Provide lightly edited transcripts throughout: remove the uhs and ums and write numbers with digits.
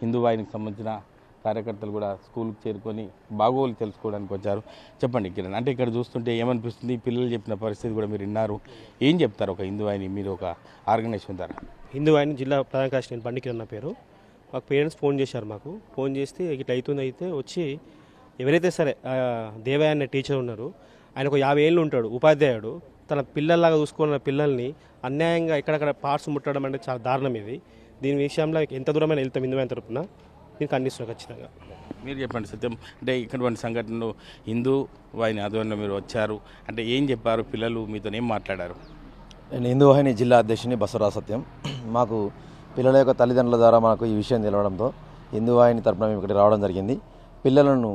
హిందూ వాహినికి సంబంధించిన కార్యకర్తలు కూడా స్కూల్కి చేరుకొని బాగోలు తెలుసుకోవడానికి వచ్చారు. చెప్పండి కిరణ్, అంటే ఇక్కడ చూస్తుంటే ఏమనిపిస్తుంది? పిల్లలు చెప్పిన పరిస్థితి కూడా మీరు విన్నారు. ఏం చెప్తారు ఒక హిందూ వాహిని మీరు ఒక ఆర్గనైజేషన్ ద్వారా? హిందూ వాహిని జిల్లా ప్రధాన కార్యదర్శి నేను బండి కిరణ్ నా పేరు. మాకు పేరెంట్స్ ఫోన్ చేశారు. ఫోన్ చేస్తే ఇట్లా అవుతుంది. అయితే వచ్చి ఎవరైతే సరే దేవయ్య అనే టీచర్ ఉన్నారు, ఆయన ఒక 50 ఏళ్ళు ఉంటాడు, ఉపాధ్యాయుడు. తన పిల్లల్లాగా చూసుకున్న పిల్లల్ని అన్యాయంగా ఎక్కడక్కడ పార్ట్స్ ముట్టడం అంటే చాలా దారుణం. దీని విషయంలో ఎంత దూరమైన వెళ్తాం హిందూ వాహిని తరపున దీనికి ఖండిస్తున్నాం ఖచ్చితంగా. మీరు చెప్పండి సత్యం, అంటే ఇటువంటి సంఘటనలు హిందూ వాహిని ఆధ్వర్యంలో మీరు వచ్చారు అంటే ఏం చెప్పారు? పిల్లలు మీతో ఏం మాట్లాడారు? నేను హిందూ వాహిని జిల్లా అధ్యక్షుని బసవరాజ్ సత్యం. మాకు పిల్లల యొక్క తల్లిదండ్రుల ద్వారా మనకు ఈ విషయం తెలవడంతో హిందూ వాహిని తరపున మేము ఇక్కడికి రావడం జరిగింది. పిల్లలను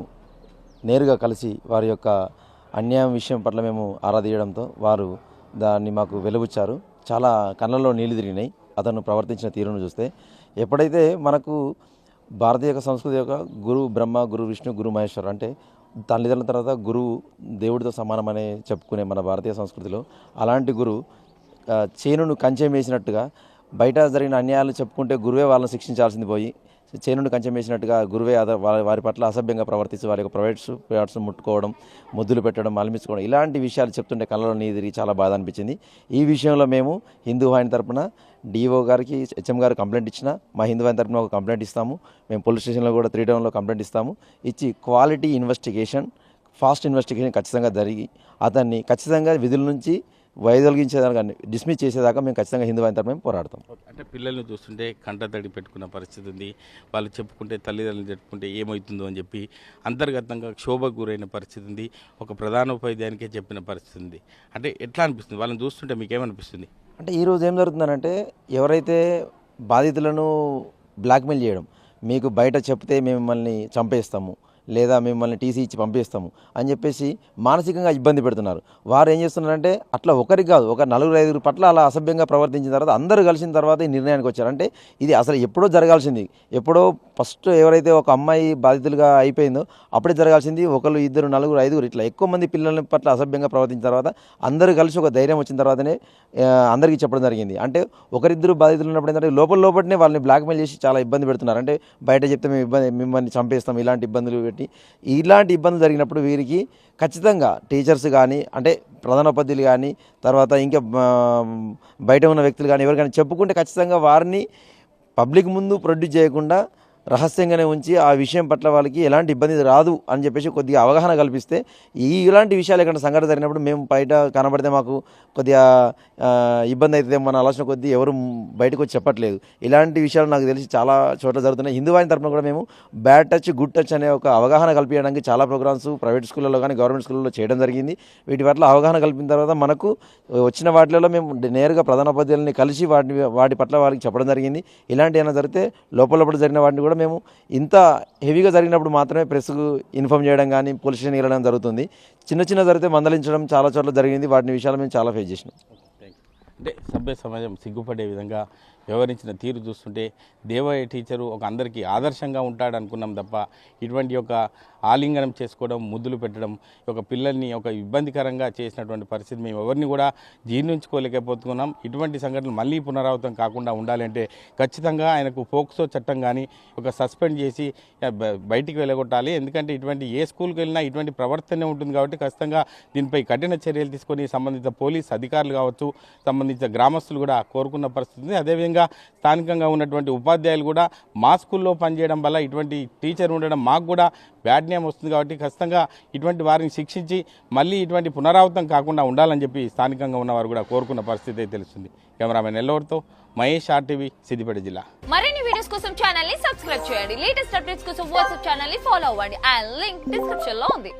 నేరుగా కలిసి వారి యొక్క అన్యాయం విషయం పట్ల మేము ఆరాధీయడంతో వారు దాన్ని మాకు వెలుగుచ్చారు. చాలా కళ్ళల్లో నీళ్లు తిరిగినాయి అతను ప్రవర్తించిన తీరును చూస్తే. ఎప్పుడైతే మనకు భారతీయ సంస్కృతి యొక్క గురు బ్రహ్మ, గురు విష్ణు, గురు మహేశ్వర్ అంటే తల్లిదండ్రుల తర్వాత గురువు దేవుడితో సమానమనే చెప్పుకునే మన భారతీయ సంస్కృతిలో అలాంటి గురువు చేనును కంచెం వేసినట్టుగా బయట జరిగిన అన్యాయాలు చెప్పుకుంటే గురువే వాళ్ళని శిక్షించాల్సింది పోయి చేనును కంచెం వేసినట్టుగా గురువే వారి పట్ల అసభ్యంగా ప్రవర్తిస్తూ వారి యొక్క ప్రైవేట్స్ ముట్టుకోవడం, ముద్దులు పెట్టడం, అలమించుకోవడం ఇలాంటి విషయాలు చెప్తుంటే కళ్ళలో నీదిరి చాలా బాధ అనిపించింది. ఈ విషయంలో మేము హిందూ వాహిని తరపున డిఓ గారికి, హెచ్ఎం గారు కంప్లైంట్ ఇచ్చిన మా హిందూ వాహిని తరపున ఒక కంప్లైంట్ ఇస్తాము. మేము పోలీస్ స్టేషన్లో కూడా 3 టౌన్లో కంప్లైంట్ ఇస్తాము. ఇచ్చి క్వాలిటీ ఇన్వెస్టిగేషన్, ఫాస్ట్ ఇన్వెస్టిగేషన్ ఖచ్చితంగా జరిగి అతన్ని ఖచ్చితంగా విధుల నుంచి వైదొలిగించేదాకా డిస్మిస్ చేసేదాకా మేము ఖచ్చితంగా హిందూ వాహిని తరపున పోరాడతాం. అంటే పిల్లల్ని చూస్తుంటే కంటతడి పెట్టుకున్న పరిస్థితి ఉంది. వాళ్ళు చెప్పుకుంటే తల్లిదండ్రులు చెప్పుకుంటే ఏమవుతుందో అని చెప్పి అంతర్గతంగా క్షోభకు గురైన పరిస్థితి ఉంది. ఒక ప్రధాన ఉపాధ్యాయునికే చెప్పిన పరిస్థితి ఉంది. అంటే ఎట్లా అనిపిస్తుంది వాళ్ళని చూస్తుంటే మీకేమనిపిస్తుంది? అంటే ఈరోజు ఏం జరుగుతుందనంటే ఎవరైతే బాధితులను బ్లాక్మెయిల్ చేయడం, మీకు బయట చెప్తే మేము మిమ్మల్ని చంపేస్తాము లేదా మిమ్మల్ని టీసీ ఇచ్చి పంపిస్తాము అని చెప్పేసి మానసికంగా ఇబ్బంది పెడుతున్నారు. వారు ఏం చేస్తున్నారంటే అట్లా ఒకరికి కాదు, ఒక 4-5 పట్ల అలా అసభ్యంగా ప్రవర్తించిన తర్వాత అందరూ కలిసిన తర్వాత ఈ నిర్ణయానికి వచ్చారు. అంటే ఇది అసలు ఎప్పుడో జరగాల్సింది. ఎప్పుడో ఫస్ట్ ఎవరైతే ఒక అమ్మాయి బాధితులుగా అయిపోయిందో అప్పుడే జరగాల్సింది. 1, 2, 4, 5 ఇట్లా ఎక్కువ మంది పిల్లల పట్ల అసభ్యంగా ప్రవర్తించిన తర్వాత అందరూ కలిసి ఒక ధైర్యం వచ్చిన తర్వాతనే అందరికీ చెప్పడం జరిగింది. అంటే 1-2 బాధితులు ఉన్నప్పుడు ఏంటంటే లోపలనే వాళ్ళని బ్లాక్మెయిల్ చేసి చాలా ఇబ్బంది పెడుతున్నారు. అంటే బయట చెప్తే మిమ్మల్ని చంపేస్తాం ఇలాంటి ఇబ్బందులు పెట్టి. ఇలాంటి ఇబ్బందులు జరిగినప్పుడు వీరికి ఖచ్చితంగా టీచర్స్ కానీ, అంటే ప్రధానోపాధ్యాయులు కానీ, తర్వాత ఇంకా బయట ఉన్న వ్యక్తులు కానీ ఎవరికైనా చెప్పుకుంటే ఖచ్చితంగా వారిని పబ్లిక్ ముందు ప్రొడ్యూస్ చేయకుండా రహస్యంగానే ఉంచి ఆ విషయం పట్ల వాళ్ళకి ఎలాంటి ఇబ్బంది రాదు అని చెప్పేసి కొద్దిగా అవగాహన కల్పిస్తే ఇలాంటి విషయాలు ఎక్కడ సంఘటన జరిగినప్పుడు మేము బయట కనబడితే మాకు కొద్దిగా ఇబ్బంది అవుతుంది మన ఆలోచన కొద్దీ ఎవరు బయటకు వచ్చి చెప్పట్లేదు. ఇలాంటి విషయాలు నాకు తెలిసి చాలా చోట్ల జరుగుతున్నాయి. హిందూ వాహిని తరపున కూడా మేము బ్యాడ్ టచ్, గుడ్ టచ్ అనే ఒక అవగాహన కల్పించడానికి చాలా ప్రోగ్రామ్స్ ప్రైవేట్ స్కూళ్ళలో కానీ గవర్నమెంట్ స్కూళ్ళలో చేయడం జరిగింది. వీటి పట్ల అవగాహన కల్పిన తర్వాత మనకు వచ్చిన వాటిలో మేము నేరుగా ప్రధానోపాధ్యాయులని కలిసి వాటి పట్ల వాళ్ళకి చెప్పడం జరిగింది. ఇలాంటి ఏమైనా జరిగితే లోపల జరిగిన వాటిని కూడా మేము ఇంత హెవీగా జరిగినప్పుడు మాత్రమే ప్రెస్కు ఇన్ఫామ్ చేయడం కానీ పోలీస్ స్టేషన్కి వెళ్ళడం జరుగుతుంది. చిన్న జరిగితే మందలించడం చాలా చోట్ల జరిగింది. వాటిని విషయాలు మేము చాలా ఫేస్ చేసినాం. అంటే సభ్య సమాజం సిగ్గుపడే విధంగా వ్యవహరించిన తీరు చూస్తుంటే దేవయ్య టీచరు ఒక అందరికీ ఆదర్శంగా ఉంటాడు అనుకున్నాం తప్ప ఇటువంటి ఒక ఆలింగనం చేసుకోవడం, ముద్దులు పెట్టడం, ఒక పిల్లల్ని ఒక ఇబ్బందికరంగా చేసినటువంటి పరిస్థితి మేము ఎవరిని కూడా జీర్ణించుకోలేకపోతున్నాం. ఇటువంటి సంఘటనలు మళ్ళీ పునరావృతం కాకుండా ఉండాలంటే ఖచ్చితంగా ఆయనకు పోక్సో చట్టం కానీ ఒక సస్పెండ్ చేసి బయటికి వెళ్ళగొట్టాలి. ఎందుకంటే ఇటువంటి ఏ స్కూల్కి వెళ్ళినా ఇటువంటి ప్రవర్తనే ఉంటుంది కాబట్టి ఖచ్చితంగా దీనిపై కఠిన చర్యలు తీసుకొని సంబంధిత పోలీస్ అధికారులు కావచ్చు, సంబంధించిన గ్రామస్తులు కూడా కోరుకున్న పరిస్థితి ఉంది. అదేవిధంగా స్థానికంగా ఉన్నటువంటి ఉపాధ్యాయులు కూడా మా స్కూల్లో పనిచేయడం వల్ల ఇటువంటి టీచర్ ఉండడం మాకు కూడా బ్యాడ్ నేమ్ వస్తుంది కాబట్టి ఖచ్చితంగా ఇటువంటి వారిని శిక్షించి మళ్ళీ ఇటువంటి పునరావృతం కాకుండా ఉండాలని చెప్పి స్థానికంగా ఉన్నవారు కూడా కోరుకున్న పరిస్థితి తెలుస్తుంది. కెమెరామెన్ ఎల్లవరితో మహేష్, RTV, సిద్దిపేట జిల్లా. మరిన్ని వీడియోస్ కోసం ఛానల్ ని సబ్స్క్రైబ్ చేయండి. లేటెస్ట్ అప్డేట్స్ కోసం వాట్సాప్ ఛానల్ ని ఫాలో అవ్వండి. ఆ లింక్ డిస్క్రిప్షన్ లో ఉంది.